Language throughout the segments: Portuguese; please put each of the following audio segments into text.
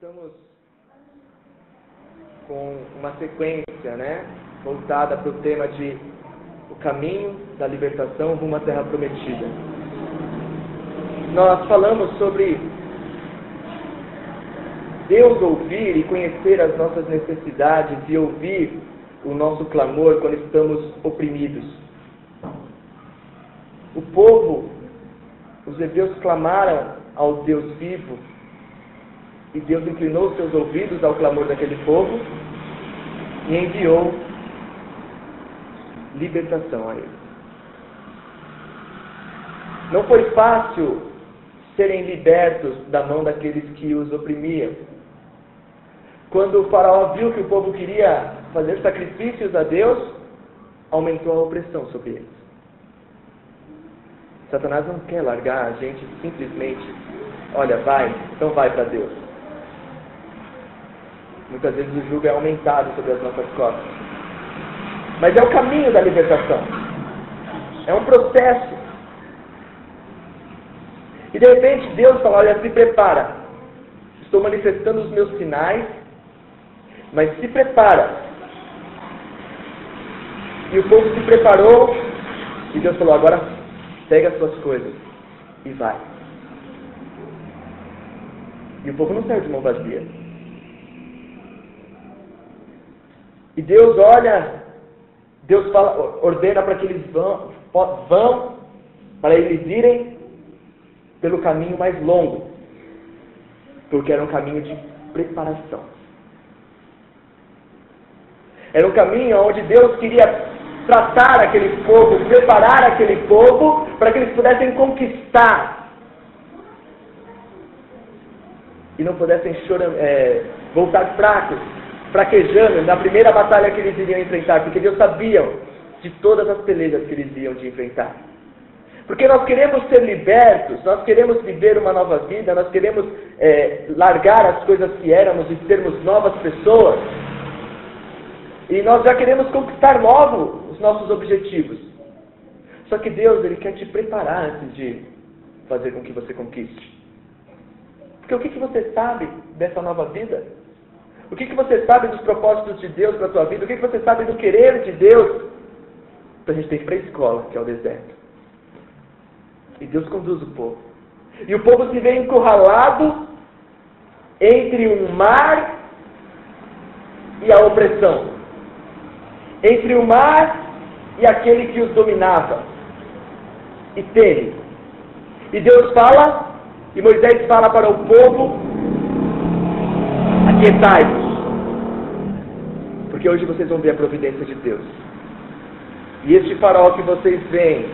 Estamos com uma sequência, voltada para o tema de o caminho da libertação rumo à Terra Prometida. Nós falamos sobre Deus ouvir e conhecer as nossas necessidades e ouvir o nosso clamor quando estamos oprimidos. O povo, os hebreus clamaram ao Deus vivo e Deus inclinou seus ouvidos ao clamor daquele povo e enviou libertação a eles. Não foi fácil serem libertos da mão daqueles que os oprimiam. Quando o faraó viu que o povo queria fazer sacrifícios a Deus, aumentou a opressão sobre eles. Satanás não quer largar a gente simplesmente, olha, vai, então vai para Deus. Muitas vezes o jugo é aumentado sobre as nossas costas. Mas é o caminho da libertação. É um processo. E de repente Deus fala, olha, se prepara. Estou manifestando os meus sinais, mas se prepara. E o povo se preparou, e Deus falou, agora pega as suas coisas e vai. E o povo não saiu de mão vazia. E Deus olha, Deus fala, ordena para que eles vão para eles irem pelo caminho mais longo, porque era um caminho de preparação. Era um caminho onde Deus queria tratar aquele povo, preparar aquele povo para que eles pudessem conquistar e não pudessem voltar fracos, fraquejando na primeira batalha que eles iriam enfrentar, porque Deus sabia de todas as pelejas que eles iam de enfrentar. Porque nós queremos ser libertos, nós queremos viver uma nova vida, nós queremos largar as coisas que éramos e sermos novas pessoas. E nós já queremos conquistar logo os nossos objetivos. Só que Deus, Ele quer te preparar antes de fazer com que você conquiste. Porque o que você sabe dessa nova vida? O que você sabe dos propósitos de Deus para a tua vida? O que você sabe do querer de Deus? Então a gente tem que ir para a escola, que é o deserto. E Deus conduz o povo. E o povo se vê encurralado entre o mar e a opressão. Entre o mar e aquele que os dominava. E teme. E Deus fala, e Moisés fala para o povo, aquietai-vos. Porque hoje vocês vão ver a providência de Deus. E este farol que vocês veem,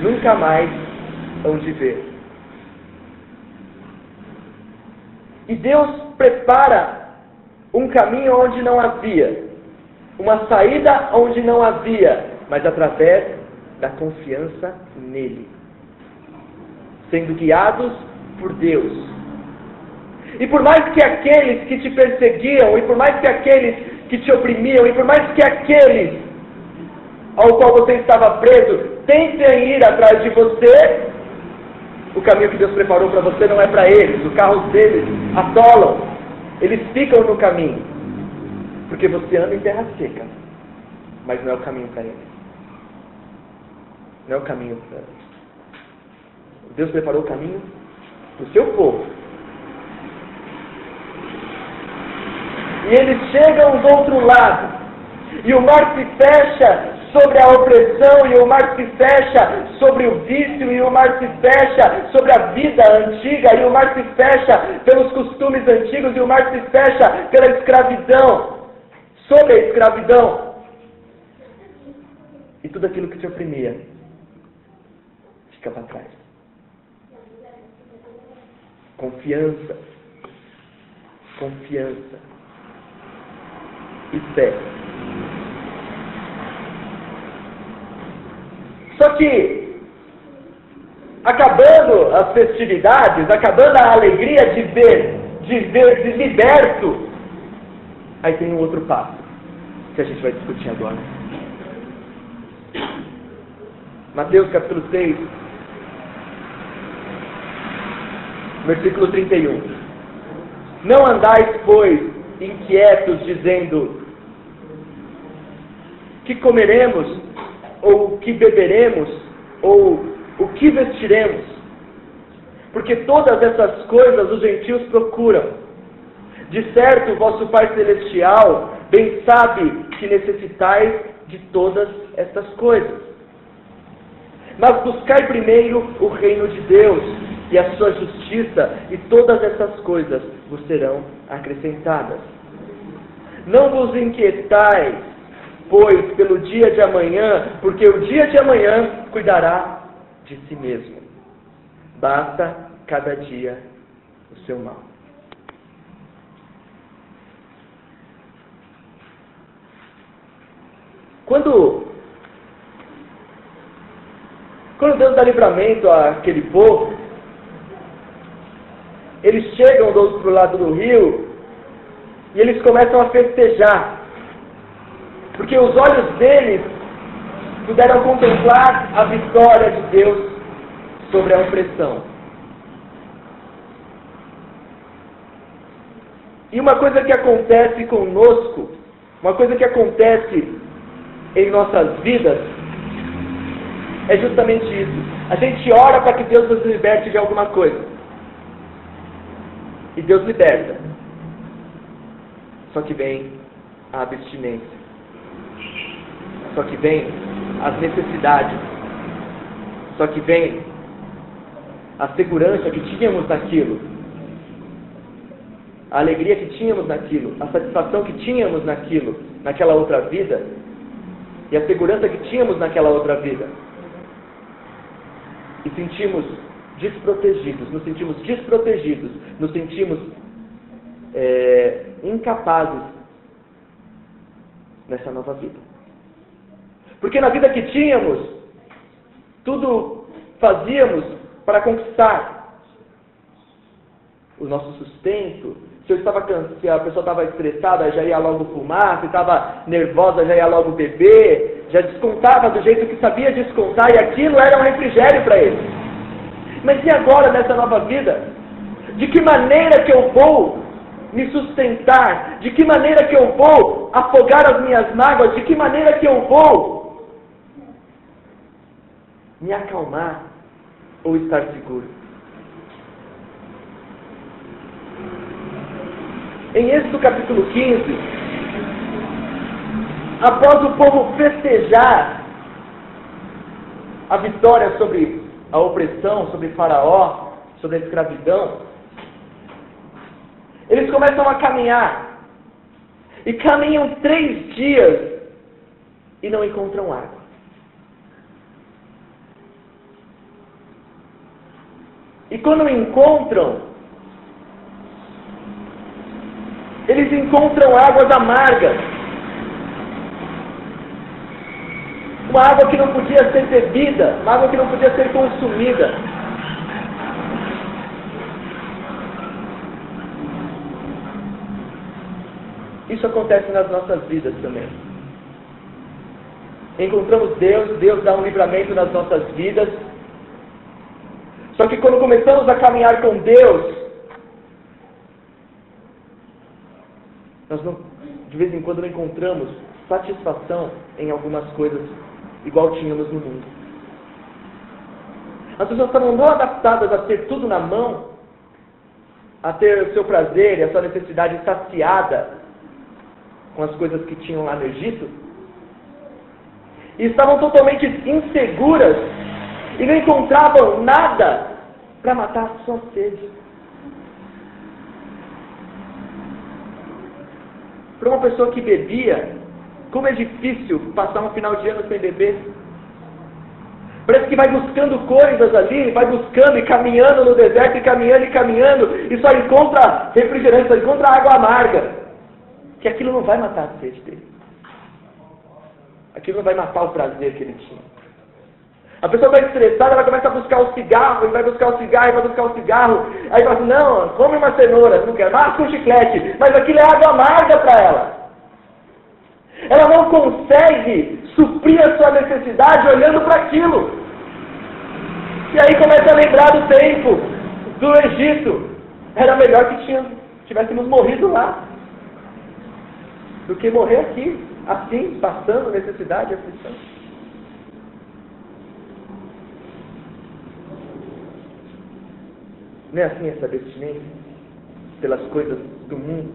nunca mais hão de ver. E Deus prepara um caminho onde não havia. Uma saída onde não havia. Mas através da confiança nele. Sendo guiados por Deus. E por mais que aqueles que te perseguiam, e por mais que aqueles que te oprimiam, e por mais que aqueles ao qual você estava preso, tentem ir atrás de você, o caminho que Deus preparou para você não é para eles, os carros deles atolam, eles ficam no caminho, porque você anda em terra seca, mas não é o caminho para eles. Não é o caminho para eles. Deus preparou o caminho para o seu povo. E eles chegam do outro lado. E o mar se fecha sobre a opressão. E o mar se fecha sobre o vício. E o mar se fecha sobre a vida antiga. E o mar se fecha pelos costumes antigos. E o mar se fecha pela escravidão. Sobre a escravidão. E tudo aquilo que te oprimia fica para trás. Confiança. Confiança. E fé. Só que, acabando as festividades, acabando a alegria de ver liberto, aí tem um outro passo, que a gente vai discutir agora. Mateus capítulo 6, versículo 31. Não andais, pois, inquietos, dizendo: que comeremos, ou o que beberemos, ou o que vestiremos? Porque todas essas coisas os gentios procuram. De certo, o vosso Pai Celestial bem sabe que necessitais de todas estas coisas. Mas buscai primeiro o reino de Deus e a sua justiça, e todas essas coisas vos serão acrescentadas. Não vos inquietais, pois, pelo dia de amanhã, porque o dia de amanhã cuidará de si mesmo. Basta cada dia o seu mal. Quando Deus dá livramento àquele povo, eles chegam do outro lado do rio e eles começam a festejar, porque os olhos deles puderam contemplar a vitória de Deus sobre a opressão. E uma coisa que acontece conosco, uma coisa que acontece em nossas vidas, é justamente isso. A gente ora para que Deus nos liberte de alguma coisa. E Deus liberta. Só que vem a abstinência. Só que vem as necessidades. Só que vem a segurança que tínhamos naquilo. A alegria que tínhamos naquilo. A satisfação que tínhamos naquilo, naquela outra vida. E a segurança que tínhamos naquela outra vida. E sentimos desprotegidos, nos sentimos incapazes nessa nova vida. Porque na vida que tínhamos, tudo fazíamos para conquistar o nosso sustento. Se a pessoa estava estressada, já ia logo fumar. Se estava nervosa, já ia logo beber. Já descontava do jeito que sabia descontar, e aquilo era um refrigério para ele. Mas e agora, nessa nova vida? De que maneira que eu vou me sustentar? De que maneira que eu vou afogar as minhas mágoas? De que maneira que eu vou me acalmar ou estar seguro? Em Êxodo capítulo 15, após o povo festejar a vitória sobre a opressão, sobre Faraó, sobre a escravidão, eles começam a caminhar. E caminham 3 dias e não encontram água. E quando encontram, eles encontram águas amargas. Uma água que não podia ser bebida, uma água que não podia ser consumida. Isso acontece nas nossas vidas também. Encontramos Deus, Deus dá um livramento nas nossas vidas. Só que quando começamos a caminhar com Deus, nós de vez em quando não encontramos satisfação em algumas coisas igual tínhamos no mundo. As pessoas estavam não adaptadas a ter tudo na mão, a ter o seu prazer e a sua necessidade saciada com as coisas que tinham lá no Egito, e estavam totalmente inseguras e não encontravam nada para matar a sua sede. Para uma pessoa que bebia, como é difícil passar um final de ano sem beber. Parece que vai buscando coisas ali, vai buscando e caminhando no deserto, e caminhando, e só encontra refrigerante, só encontra água amarga. Que aquilo não vai matar a sede dele. Aquilo não vai matar o prazer que ele tinha. A pessoa está estressada, ela começa a buscar o cigarro, e vai buscar o cigarro, aí fala assim, não, come uma cenoura, não quero, masca um chiclete, mas aquilo é água amarga para ela. Ela não consegue suprir a sua necessidade olhando para aquilo. E aí começa a lembrar do tempo do Egito. Era melhor que tinha tivéssemos morrido lá, do que morrer aqui, assim, passando necessidade e aflição. Não é assim essa abstinência pelas coisas do mundo?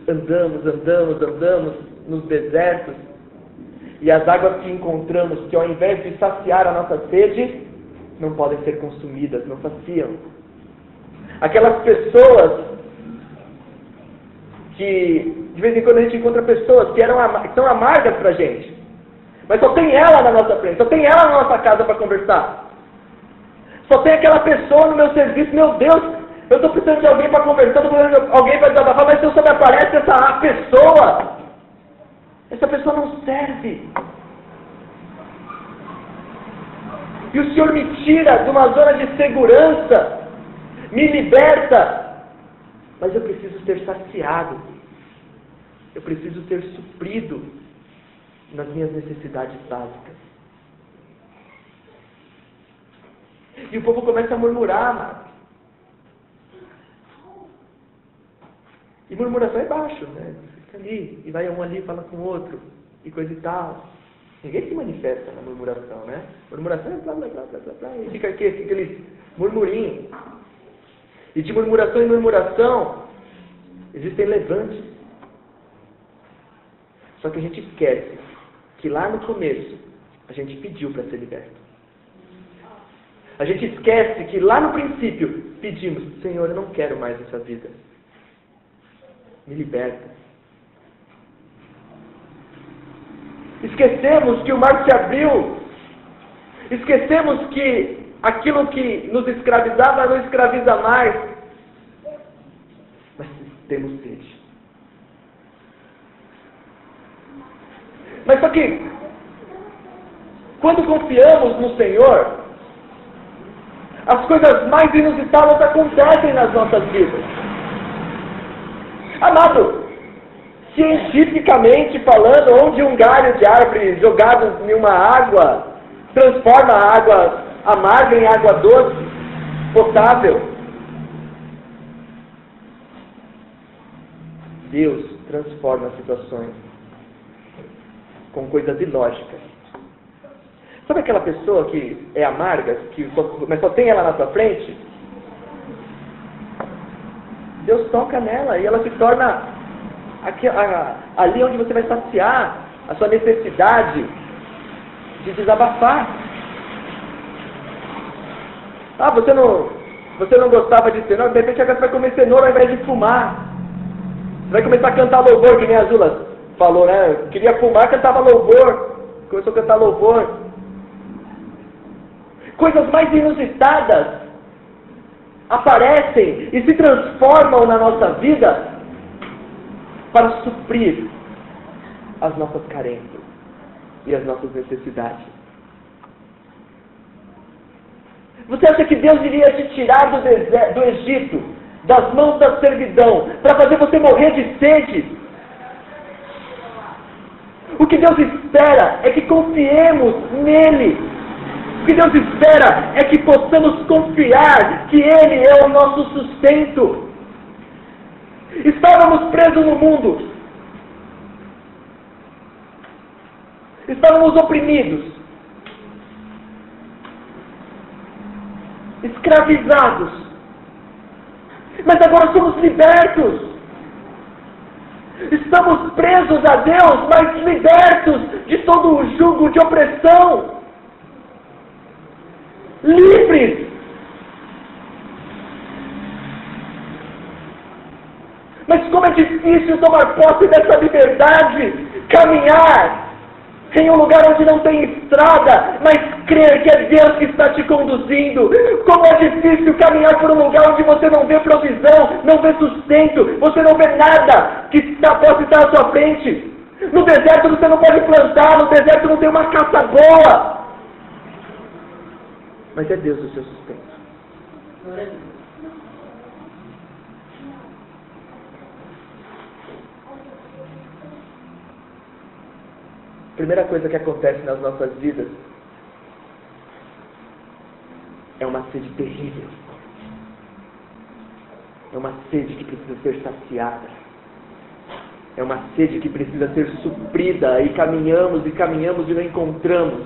Andamos nos desertos, e as águas que encontramos, que ao invés de saciar a nossa sede, não podem ser consumidas, não saciam. Aquelas pessoas que, de vez em quando a gente encontra pessoas que são amargas pra gente, mas só tem ela na nossa frente, só tem ela na nossa casa para conversar. Só tem aquela pessoa no meu serviço, meu Deus, eu estou precisando de alguém para conversar, estou precisando de alguém para desabafar, mas se eu só me aparece essa pessoa não serve. E o Senhor me tira de uma zona de segurança, me liberta, mas eu preciso ser saciado, eu preciso ser suprido nas minhas necessidades básicas. E o povo começa a murmurar, mano. E murmuração é baixo, né? Fica ali, e vai um ali, fala com o outro, e coisa e tal. Ninguém se manifesta na murmuração, né? Murmuração é blá, blá, blá, blá, blá, e fica aqui, fica aqueles murmurinhos. E de murmuração em murmuração, existem levantes. Só que a gente esquece que lá no começo, a gente pediu para ser liberto. A gente esquece que lá no princípio pedimos: Senhor, eu não quero mais essa vida. Me liberta. Esquecemos que o mar se abriu. Esquecemos que aquilo que nos escravizava não escraviza mais. Mas temos sede. Mas só que, quando confiamos no Senhor, as coisas mais inusitadas acontecem nas nossas vidas. Amado, cientificamente falando, onde um galho de árvore jogado em uma água transforma a água amarga em água doce, potável. Deus transforma situações com coisas ilógicas. Sabe aquela pessoa que é amarga, mas só tem ela na sua frente? Deus toca nela e ela se torna ali onde você vai saciar a sua necessidade de desabafar. Ah, você não gostava de cenoura, de repente agora você vai comer cenoura ao invés de fumar. Você vai começar a cantar louvor, que nem a Zula falou, né? Queria fumar, cantava louvor. Começou a cantar louvor. Coisas mais inusitadas aparecem e se transformam na nossa vida para suprir as nossas carências e as nossas necessidades. Você acha que Deus iria te tirar do Egito, das mãos da servidão, para fazer você morrer de sede? O que Deus espera é que confiemos nele. O que Deus espera é que possamos confiar que Ele é o nosso sustento. Estávamos presos no mundo. Estávamos oprimidos. Escravizados. Mas agora somos libertos. Estamos presos a Deus, mas libertos de todo o jugo de opressão. Livres. Mas como é difícil tomar posse dessa liberdade, caminhar em um lugar onde não tem estrada, mas crer que é Deus que está te conduzindo. Como é difícil caminhar por um lugar onde você não vê provisão, não vê sustento, você não vê nada que possa estar à sua frente. No deserto você não pode plantar, no deserto não tem uma caça boa. Mas é Deus o seu sustento. Primeira coisa que acontece nas nossas vidas é uma sede terrível. É uma sede que precisa ser saciada. É uma sede que precisa ser suprida. E caminhamos e não encontramos.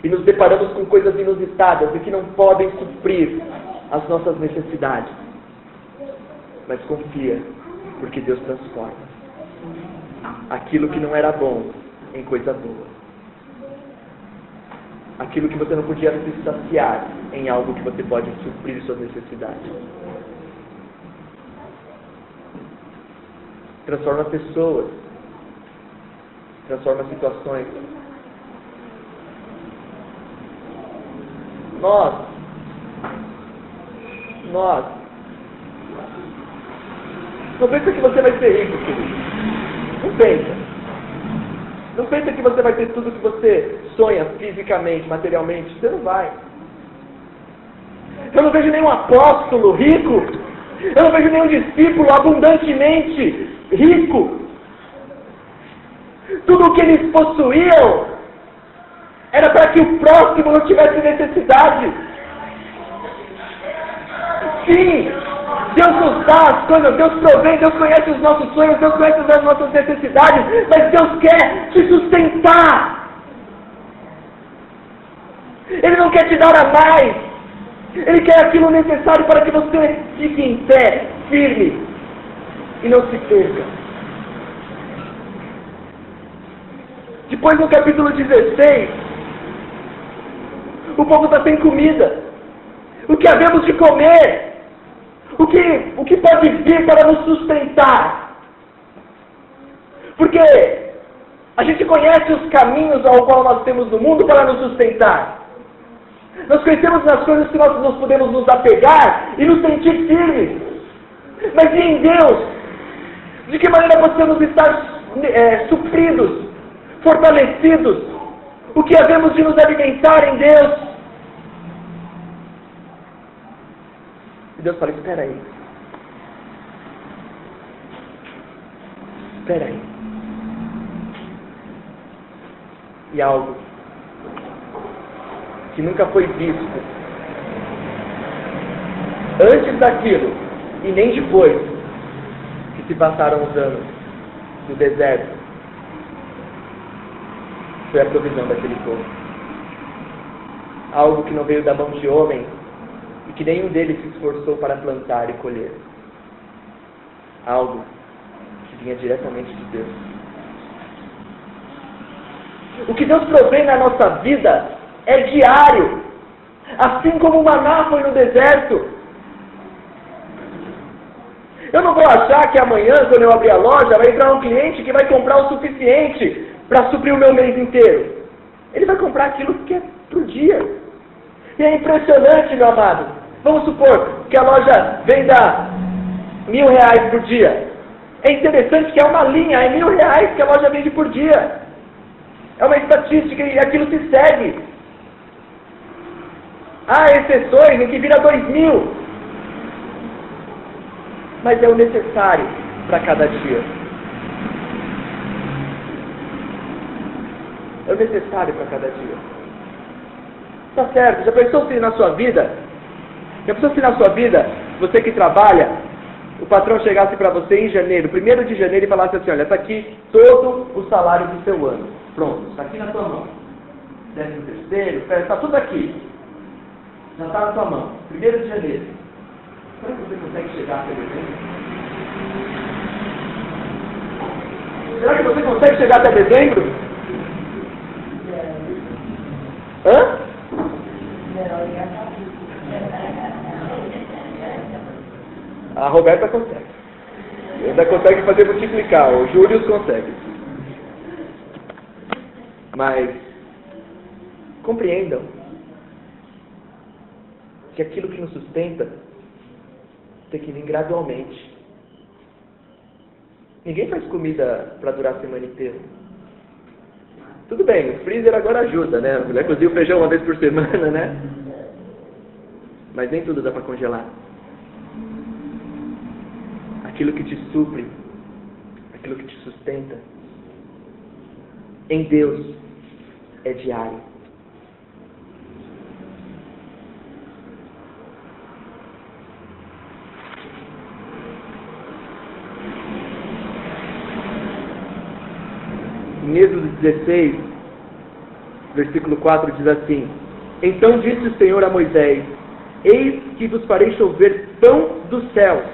E nos deparamos com coisas inusitadas e que não podem suprir as nossas necessidades. Mas confia, porque Deus transforma aquilo que não era bom em coisa boa. Aquilo que você não podia se saciar em algo que você pode suprir suas necessidades. Transforma pessoas. Transforma situações. Nós. Não pensa que você vai ser rico, querido. Não pensa. Não pensa que você vai ter tudo que você sonha fisicamente, materialmente. Você não vai. Eu não vejo nenhum apóstolo rico. Eu não vejo nenhum discípulo abundantemente rico. Tudo o que eles possuíam era para que o próximo não tivesse necessidade. Sim, Deus nos dá as coisas, Deus provém, Deus conhece os nossos sonhos, Deus conhece as nossas necessidades, mas Deus quer te sustentar. Ele não quer te dar a mais. Ele quer aquilo necessário para que você fique em pé, firme, e não se perca. Depois no capítulo 16, o povo está sem comida. O que havemos de comer? O que pode vir para nos sustentar? Porque a gente conhece os caminhos ao qual nós temos no mundo para nos sustentar. Nós conhecemos as coisas que nós podemos nos apegar e nos sentir firmes. Mas e em Deus? De que maneira podemos estar supridos, fortalecidos? O que havemos de nos alimentar em Deus? E Deus fala, espera aí. Espera aí. E algo que nunca foi visto antes daquilo e nem depois que se passaram os anos do deserto foi a provisão daquele povo. Algo que não veio da mão de homem e que nenhum deles se esforçou para plantar e colher. Algo que vinha diretamente de Deus. O que Deus provém na nossa vida é diário. Assim como o maná foi no deserto. Eu não vou achar que amanhã, quando eu abrir a loja, vai entrar um cliente que vai comprar o suficiente para suprir o meu mês inteiro. Ele vai comprar aquilo que é pro dia. E é impressionante, meu amado. Vamos supor que a loja venda R$1.000 por dia. É interessante que é uma linha, é R$1.000 que a loja vende por dia. É uma estatística e aquilo se segue. Há exceções em que vira 2.000. Mas é o necessário para cada dia. É o necessário para cada dia. Tá certo? Já pensou se na sua vida, você que trabalha, o patrão chegasse para você em janeiro, 1º de janeiro, e falasse assim, olha, está aqui todo o salário do seu ano. Pronto, está aqui na tua mão. 13º, está tudo aqui. Já está na tua mão. 1º de janeiro. Será que você consegue chegar até dezembro? Será que você consegue chegar até dezembro? Hã? A Roberta consegue. Ainda consegue fazer multiplicar. O Júlio consegue. Mas compreendam que aquilo que nos sustenta tem que vir gradualmente. Ninguém faz comida para durar a semana inteira. Tudo bem, o freezer agora ajuda, né? Vai cozinhar o feijão uma vez por semana, né? Mas nem tudo dá para congelar. Aquilo que te supre, aquilo que te sustenta, em Deus é diário. Em Êxodo 16, versículo 4 diz assim: Então disse o Senhor a Moisés: Eis que vos farei chover pão dos céus,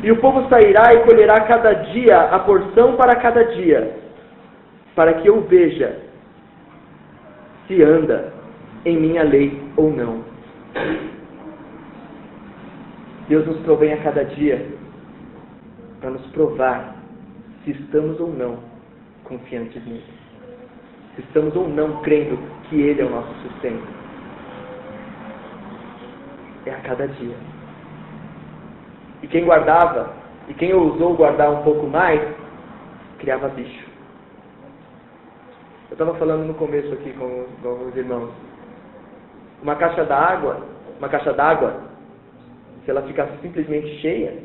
e o povo sairá e colherá cada dia a porção para cada dia, para que eu veja se anda em minha lei ou não. Deus nos provém a cada dia para nos provar se estamos ou não confiantes nele, se estamos ou não crendo que Ele é o nosso sustento. É a cada dia. E quem guardava, e quem ousou guardar um pouco mais, criava bicho. Eu estava falando no começo aqui com os irmãos. Uma caixa d'água, se ela ficar simplesmente cheia,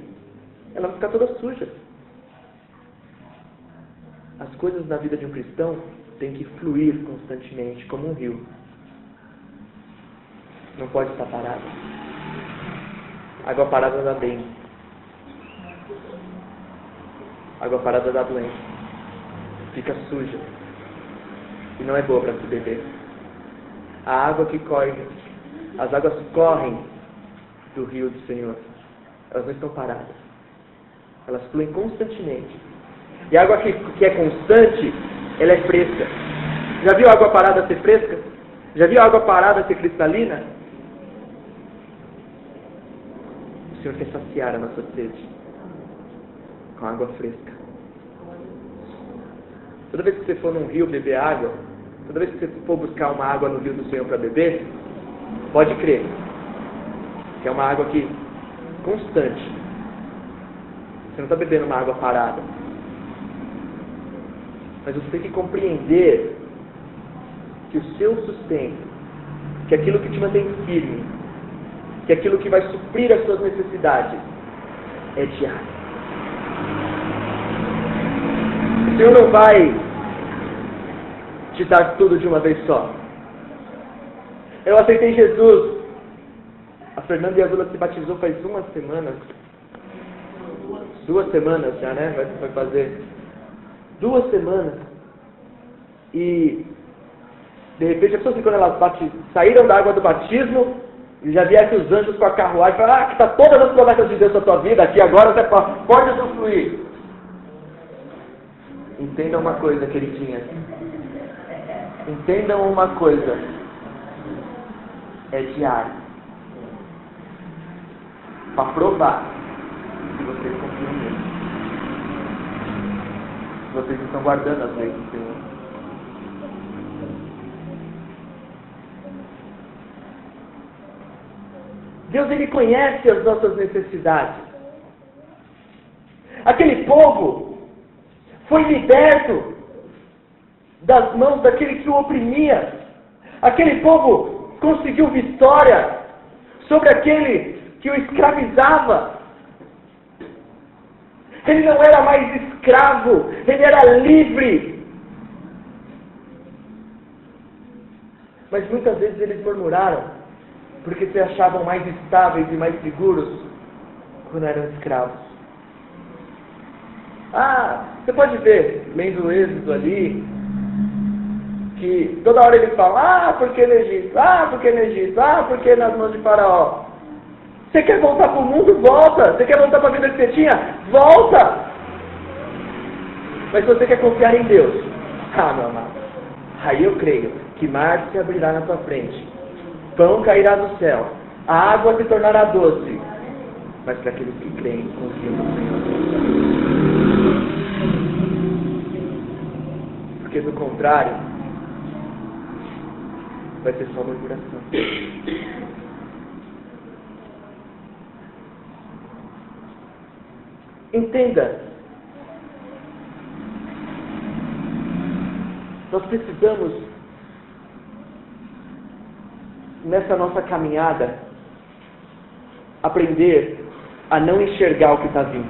ela vai ficar toda suja. As coisas na vida de um cristão têm que fluir constantemente, como um rio. Não pode estar parado. Água parada dá dengue. Água parada dá doença. Fica suja. E não é boa para se beber. A água que corre, as águas correm do rio do Senhor. Elas não estão paradas. Elas fluem constantemente. E a água que é constante, ela é fresca. Já viu a água parada ser fresca? Já viu a água parada ser cristalina? O Senhor quer saciar a nossa sede com água fresca. Toda vez que você for num rio beber água, toda vez que você for buscar uma água no rio do Senhor para beber, pode crer que é uma água que constante. Você não está bebendo uma água parada. Mas você tem que compreender que o seu sustento, que aquilo que te mantém firme, que aquilo que vai suprir as suas necessidades, é diário. O Senhor não vai te dar tudo de uma vez só. Eu aceitei Jesus. A Fernanda e a Zula se batizou faz 1 semana. 2 semanas já, né? Vai fazer 2 semanas. E de repente, a pessoa assim, quando elas saíram da água do batismo, e já vieram os anjos com a carruagem e falaram: que está todas as promessas de Deus na tua vida, aqui agora você pode usufruir. Entendam uma coisa, queridinhas. Entendam uma coisa. É diário. Para provar que vocês confiam nele. Vocês estão guardando as leis do Senhor. Deus, Ele conhece as nossas necessidades. Aquele povo foi liberto das mãos daquele que o oprimia. Aquele povo conseguiu vitória sobre aquele que o escravizava. Ele não era mais escravo, ele era livre. Mas muitas vezes eles murmuraram, porque se achavam mais estáveis e mais seguros quando eram escravos. Você pode ver, lendo o Êxodo ali, que toda hora eles falam: porque no Egito, porque no Egito, porque nas mãos de Faraó. Você quer voltar para o mundo? Volta. Você quer voltar para a vida que você tinha? Volta. Mas se você quer confiar em Deus, meu amado, aí eu creio que mar se abrirá na tua frente, pão cairá do céu, a água se tornará doce, mas para aqueles que creem, confiam no Senhor. Porque do contrário, vai ser só murmuração. Entenda, nós precisamos, nessa nossa caminhada, aprender a não enxergar o que está vindo.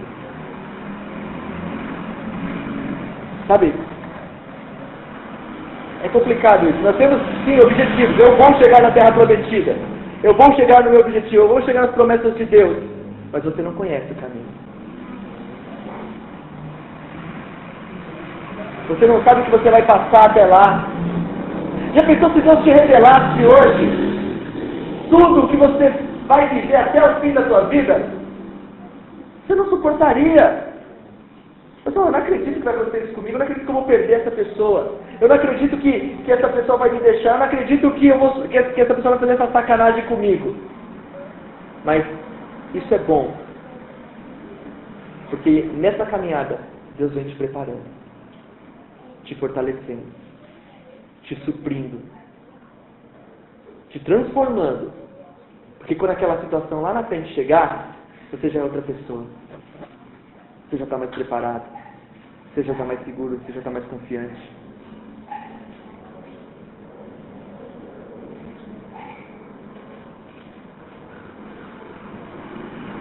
Sabe? É complicado isso. Nós temos, sim, objetivos. Eu vou chegar na Terra Prometida. Eu vou chegar no meu objetivo. Eu vou chegar nas promessas de Deus. Mas você não conhece o caminho. Você não sabe o que você vai passar até lá. Já pensou se Deus te revelasse hoje tudo o que você vai viver até o fim da sua vida? Você não suportaria. Eu não acredito que vai acontecer isso comigo, eu não acredito que eu vou perder essa pessoa. Eu não acredito que essa pessoa vai me deixar, eu não acredito que essa pessoa vai fazer essa sacanagem comigo. Mas isso é bom. Porque nessa caminhada, Deus vem te preparando, te fortalecendo, te suprindo, te transformando. Porque quando aquela situação lá na frente chegar, você já é outra pessoa. Você já está mais preparado, você já está mais seguro, você já está mais confiante.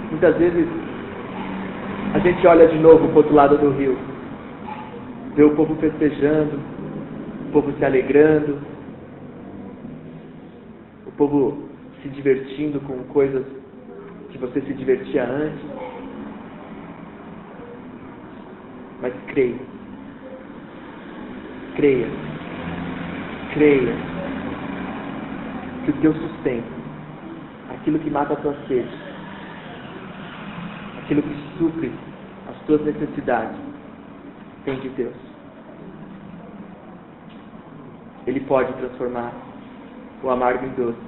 Muitas vezes a gente olha de novo para o outro lado do rio, vê o povo festejando, o povo se alegrando, o povo se divertindo com coisas que você se divertia antes. Mas creia, creia, creia que o teu sustento, aquilo que mata a tua sede, aquilo que supre as tuas necessidades, vem de Deus. Ele pode transformar o amargo em doce.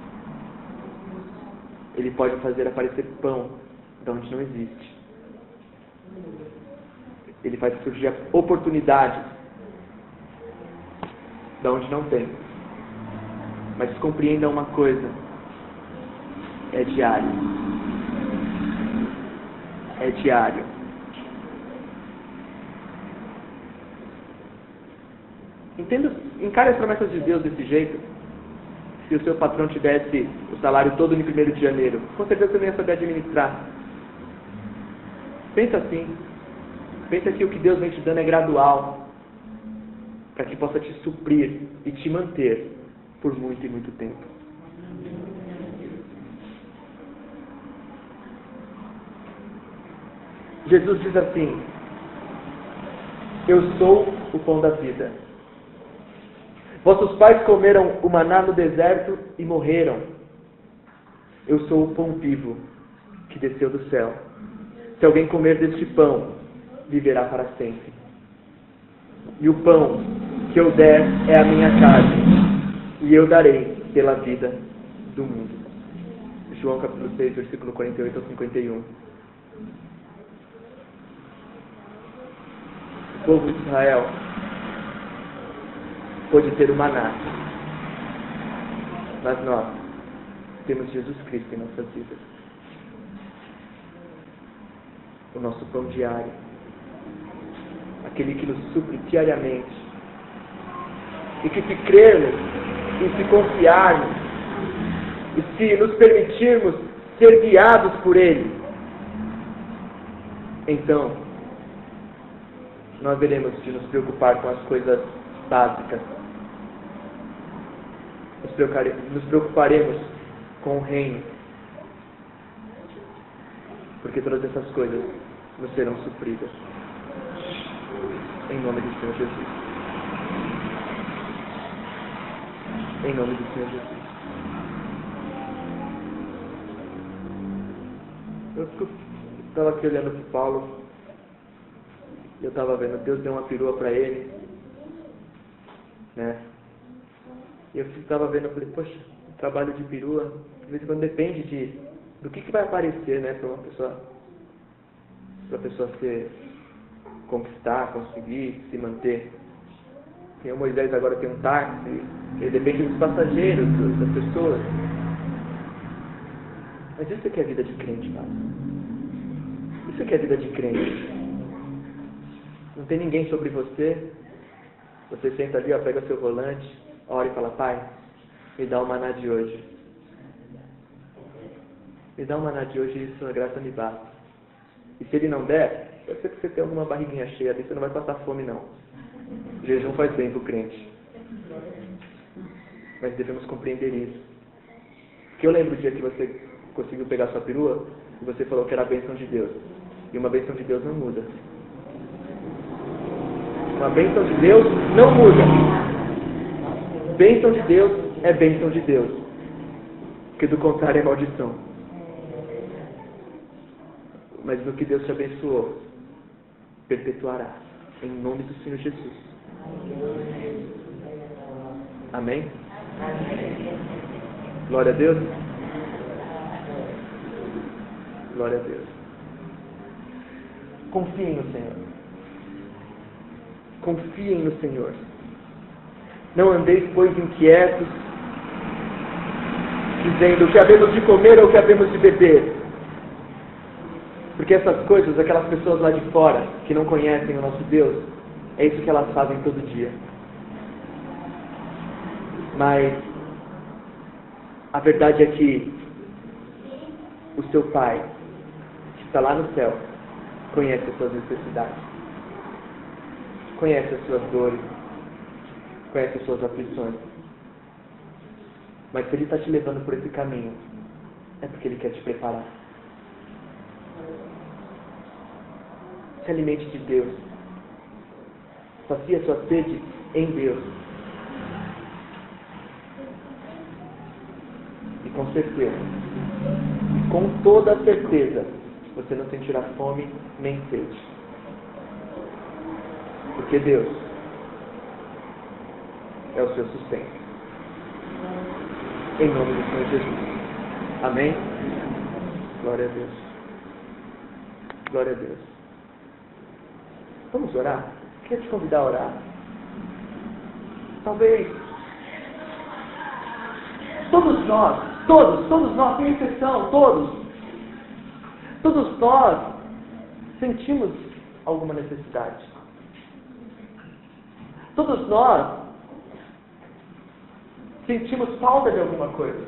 Ele pode fazer aparecer pão de onde não existe. Ele faz surgir a oportunidade de onde não tem. Mas compreenda uma coisa: é diário. É diário. Entenda, encare as promessas de Deus desse jeito. Se o seu patrão tivesse o salário todo no 1º de janeiro, com certeza você não ia saber administrar. Pensa assim. Pensa que o que Deus vem te dando é gradual, para que possa te suprir e te manter por muito e muito tempo. Jesus diz assim: eu sou o pão da vida. Vossos pais comeram o maná no deserto e morreram. Eu sou o pão vivo que desceu do céu. Se alguém comer deste pão, viverá para sempre. E o pão que eu der é a minha carne, e eu darei pela vida do mundo. João capítulo 6, versículo 48 ao 51. O povo de Israel pôde ter o maná, mas nós temos Jesus Cristo em nossas vidas. O nosso pão diário, aquele que nos supre diariamente, e que se crermos e se confiarmos e se nos permitirmos ser guiados por Ele, então nós veremos de nos preocupar com as coisas básicas, nos preocuparemos com o reino, porque todas essas coisas nos serão supridas. Em nome do Senhor Jesus. Em nome do Senhor Jesus. Eu estava aqui olhando para o Paulo, e eu estava vendo, Deus deu uma perua para ele, né? E eu estava vendo, eu falei, poxa, o trabalho de perua, de vez em quando depende do que vai aparecer, né, para a pessoa conquistar, conseguir, se manter. E o Moisés agora tem um táxi, ele depende dos passageiros, das pessoas. Mas isso aqui é a vida de crente, cara. Isso aqui é a vida de crente. Não tem ninguém sobre você. Você senta ali, ó, pega seu volante, ora e fala, Pai, me dá o maná de hoje. Me dá o maná de hoje e sua graça me basta. E se ele não der, pode ser que você tenha alguma barriguinha cheia ali, você não vai passar fome não. O jejum faz bem para o crente. Mas devemos compreender isso. Porque eu lembro o dia que você conseguiu pegar sua perua e você falou que era a bênção de Deus. E uma bênção de Deus não muda. A bênção de Deus não muda. Bênção de Deus é bênção de Deus. Porque do contrário é maldição. Mas no que Deus te abençoou, perpetuará. Em nome do Senhor Jesus. Amém? Glória a Deus. Glória a Deus. Confiem no Senhor. Confiem no Senhor. Não andeis, pois, inquietos, dizendo o que havemos de comer ou o que havemos de beber. Porque essas coisas, aquelas pessoas lá de fora, que não conhecem o nosso Deus, é isso que elas fazem todo dia. Mas a verdade é que o seu Pai, que está lá no céu, conhece as suas necessidades, conhece as suas dores, conhece as suas aflições. Mas se Ele está te levando por esse caminho, é porque Ele quer te preparar. Se alimente de Deus. Sacia sua sede em Deus. E com certeza, com toda certeza, você não sentirá fome nem sede. Porque Deus é o seu sustento. Em nome do Senhor Jesus. Amém? Glória a Deus. Glória a Deus. Vamos orar? Queria te convidar a orar. Talvez todos nós, sem exceção, todos nós sentimos alguma necessidade. Todos nós sentimos falta de alguma coisa.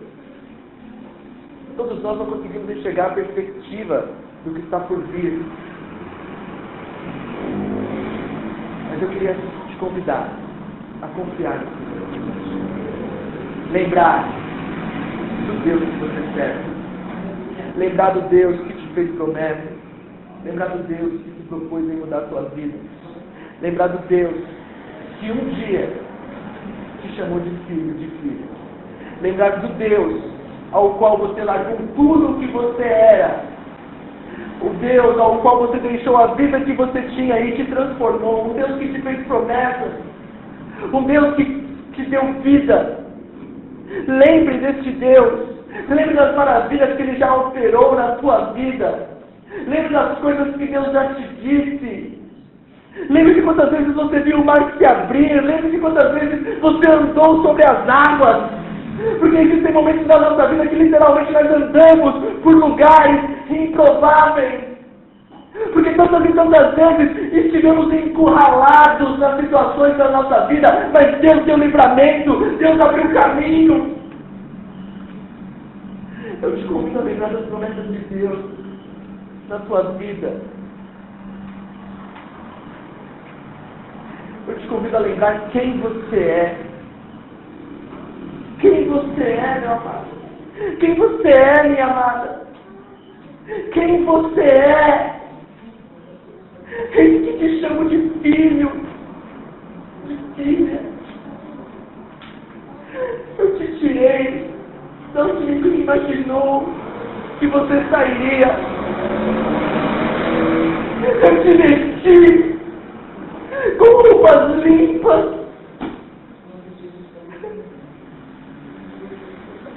Todos nós não conseguimos enxergar a perspectiva do que está por vir. Mas eu queria te convidar a confiar no Senhor. Lembrar do Deus que você serve. Lembrar do Deus que te fez promessa. Lembrar do Deus que se propôs em mudar a sua vida. Lembrar do Deus que um dia te chamou de filho, de filha. Lembrar do Deus ao qual você largou tudo o que você era. O Deus ao qual você deixou a vida que você tinha e te transformou. Um Deus que te fez promessas. Um Deus que deu vida. Lembre deste Deus. Lembre das maravilhas que Ele já operou na sua vida. Lembre das coisas que Deus já te disse. Lembre de quantas vezes você viu o mar se abrir. Lembre de quantas vezes você andou sobre as águas. Porque existem momentos da nossa vida que literalmente nós andamos por lugares improváveis. Porque tantas e tantas vezes estivemos encurralados nas situações da nossa vida, mas Deus deu livramento, Deus abriu caminho. Eu te convido a lembrar das promessas de Deus na sua vida. Eu te convido a lembrar quem você é. Quem você é, meu amado? Quem você é, minha amada? Quem você é? Eis que te chamo de filho, de filha. Eu te tirei de onde ninguém imaginou que você sairia. Eu te vesti com roupas limpas.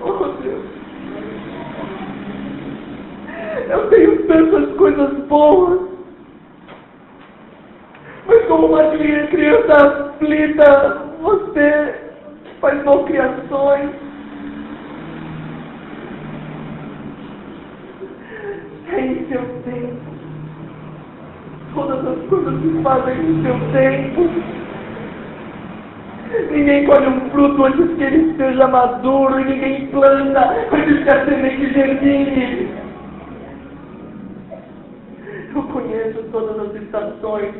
Oh, Deus. Eu tenho tantas coisas boas. Mas como uma criança aflita, você faz malcriações. É em seu tempo. Todas as coisas se fazem em seu tempo. Ninguém colhe um fruto antes que ele esteja maduro, e ninguém planta antes que a semente germine. Eu conheço todas as estações.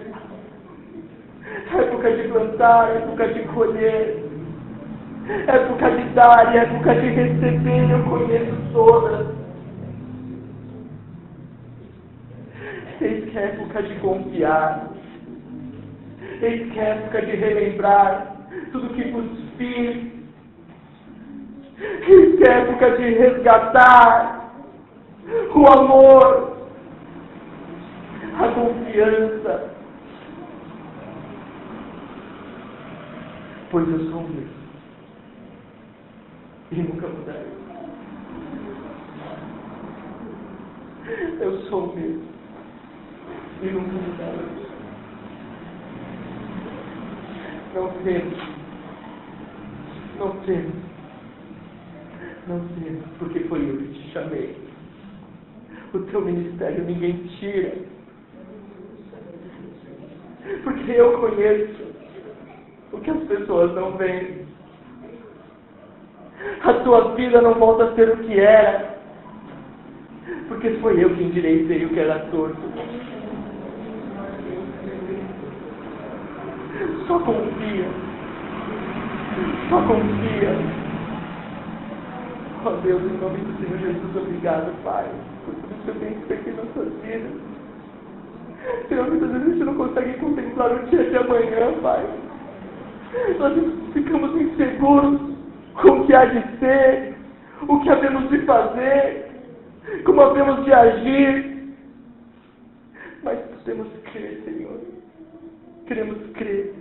Época de plantar, época de colher, época de dar e época de receber, eu conheço todas. Eis que é época de confiar. Eis que é época de relembrar tudo que vos fiz. Eis que é época de resgatar o amor, a confiança. Pois eu sou o mesmo e nunca mudarei. Eu sou o mesmo e nunca mudarei. Não temas, não temas, não temas, porque foi eu que te chamei. O teu ministério ninguém tira, porque eu conheço o que as pessoas não veem. A tua vida não volta a ser o que era, porque foi eu que endireitei o que era torto. Só confia. Só confia. Ó Deus, em nome do Senhor Jesus, obrigado, Pai, por tudo que eu tenho feito em nossas vidas. Senhor, muitas vezes a gente não consegue contemplar o dia de amanhã, Pai. Nós ficamos inseguros com o que há de ser, o que havemos de fazer, como havemos de agir. Mas podemos crer, Senhor. Queremos crer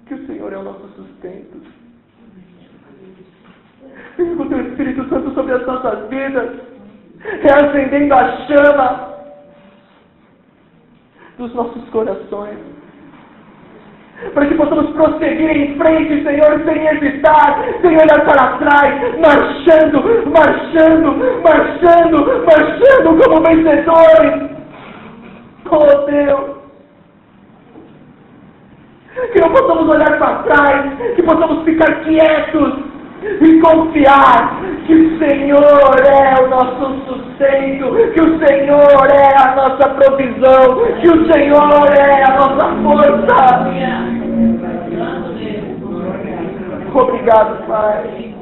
que o Senhor é o nosso sustento. Venha com o teu Espírito Santo sobre as nossas vidas, reacendendo a chama dos nossos corações, para que possamos prosseguir em frente, Senhor, sem hesitar, sem olhar para trás, marchando, marchando, marchando, marchando como vencedores. Oh Deus, que não possamos olhar para trás, que possamos ficar quietos e confiar que o Senhor é o nosso sustento, que o Senhor é a nossa provisão, que o Senhor é a nossa força. Obrigado, Pai.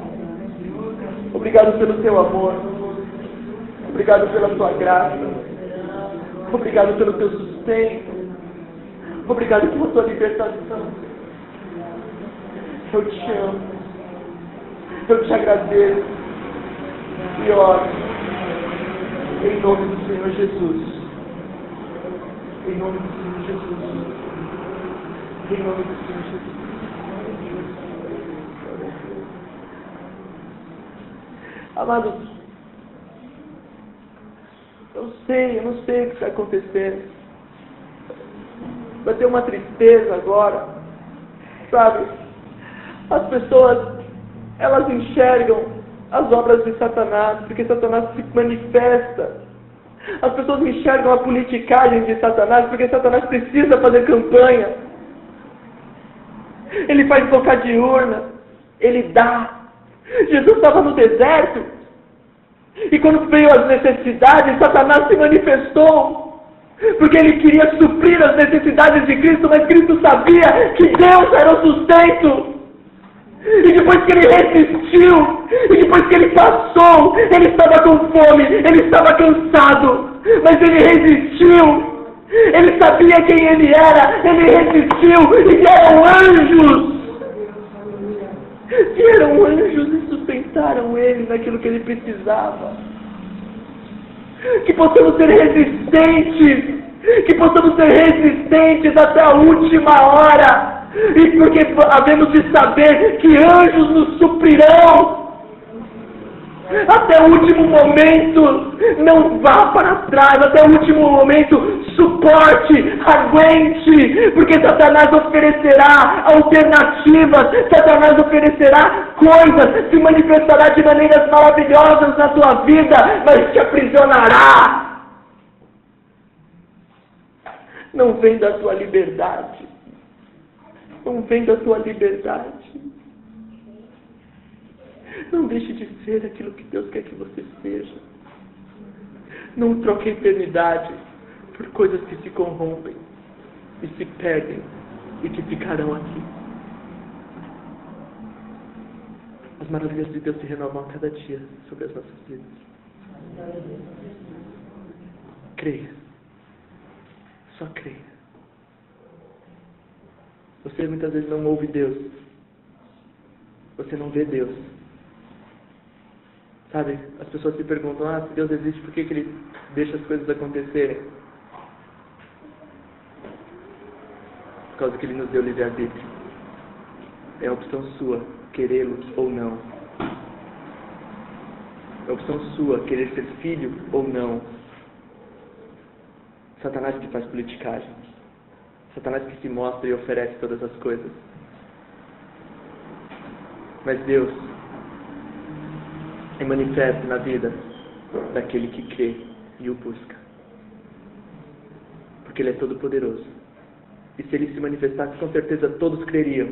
Obrigado pelo teu amor. Obrigado pela tua graça. Obrigado pelo teu sustento. Obrigado pela tua libertação. Eu te amo. Eu te agradeço e oro em nome do Senhor Jesus. Em nome do Senhor Jesus. Em nome do Senhor Jesus. Amados, eu não sei o que vai acontecer. Vai ter uma tristeza agora, sabe? As pessoas, elas enxergam as obras de Satanás, porque Satanás se manifesta. As pessoas enxergam a politicagem de Satanás, porque Satanás precisa fazer campanha. Ele faz boca de urna, ele dá. Jesus estava no deserto, e quando veio as necessidades, Satanás se manifestou, porque ele queria suprir as necessidades de Cristo, mas Cristo sabia que Deus era o sustento. E depois que ele resistiu, e depois que ele passou, ele estava com fome, ele estava cansado, mas ele resistiu. Ele sabia quem ele era, ele resistiu, e vieram anjos. Vieram anjos e sustentaram ele naquilo que ele precisava. Que possamos ser resistentes, que possamos ser resistentes até a última hora. E porque havemos de saber que anjos nos suprirão. Até o último momento, não vá para trás, até o último momento, suporte, aguente, porque Satanás oferecerá alternativas, Satanás oferecerá coisas, se manifestará de maneiras maravilhosas na tua vida, mas te aprisionará. Não vem da tua liberdade, não vem da tua liberdade. Não deixe de ser aquilo que Deus quer que você seja. Não troque a eternidade por coisas que se corrompem e se perdem e que ficarão aqui. As maravilhas de Deus se renovam a cada dia sobre as nossas vidas. Creia. Só creia. Você muitas vezes não ouve Deus. Você não vê Deus. Sabe, as pessoas se perguntam, se Deus existe, por que Ele deixa as coisas acontecerem? Por causa que Ele nos deu livre-arbítrio. É a opção sua, querê-lo ou não. É a opção sua, querer ser filho ou não. Satanás que faz politicagem. Satanás que se mostra e oferece todas as coisas. Mas Deus é manifesto na vida daquele que crê e o busca. Porque Ele é todo poderoso. E se Ele se manifestasse, com certeza todos creriam.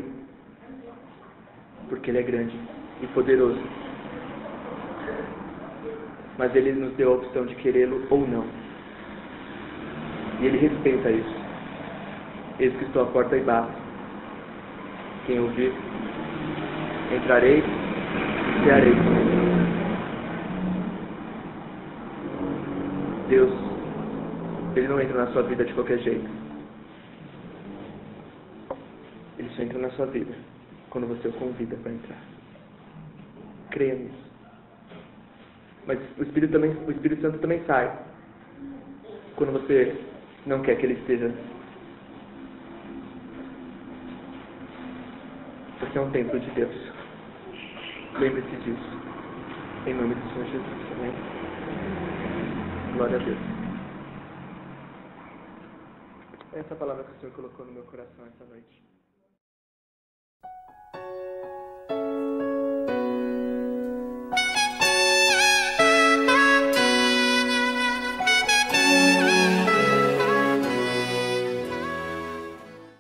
Porque Ele é grande e poderoso. Mas Ele nos deu a opção de querê-lo ou não. E Ele respeita isso. Eis que estou à porta e bato. Quem ouvir, entrarei e cearei com ele. Deus, Ele não entra na sua vida de qualquer jeito. Ele só entra na sua vida quando você o convida para entrar. Creia nisso. Mas o Espírito Santo também sai quando você não quer que Ele esteja. Você é um templo de Deus. Lembre-se disso. Em nome do Senhor Jesus. Amém? Glória a Deus. Essa é a palavra que o Senhor colocou no meu coração essa noite.